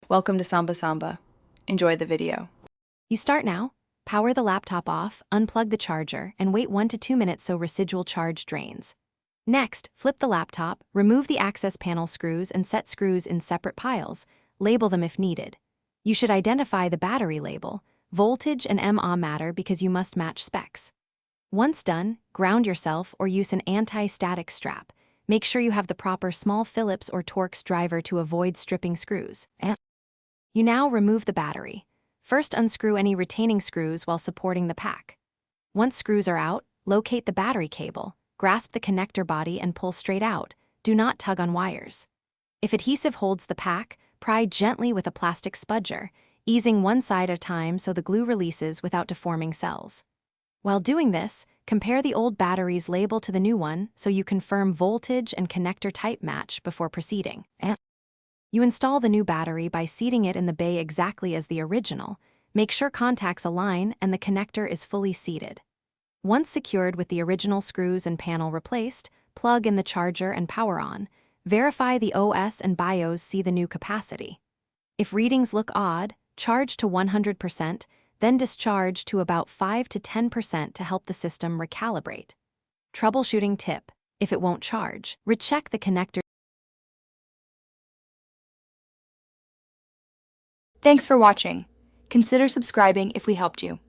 Welcome to Samba Samba. Enjoy the video. You start now, power the laptop off, unplug the charger, and wait 1 to 2 minutes so residual charge drains. Next, flip the laptop, remove the access panel screws and set screws in separate piles, label them if needed. You should identify the battery label. Voltage and mAh matter because you must match specs. Once done, ground yourself or use an anti-static strap. Make sure you have the proper small Phillips or Torx driver to avoid stripping screws. You now remove the battery. First, unscrew any retaining screws while supporting the pack. Once screws are out, locate the battery cable, grasp the connector body and pull straight out. Do not tug on wires. If adhesive holds the pack, pry gently with a plastic spudger, easing one side at a time so the glue releases without deforming cells. While doing this, compare the old battery's label to the new one so you confirm voltage and connector type match before proceeding. You install the new battery by seating it in the bay exactly as the original. Make sure contacts align and the connector is fully seated. Once secured with the original screws and panel replaced, plug in the charger and power on. Verify the OS and BIOS see the new capacity. If readings look odd, charge to 100%, then discharge to about 5 to 10% to help the system recalibrate. Troubleshooting tip: if it won't charge, recheck the connector. Thanks for watching. Consider subscribing if we helped you.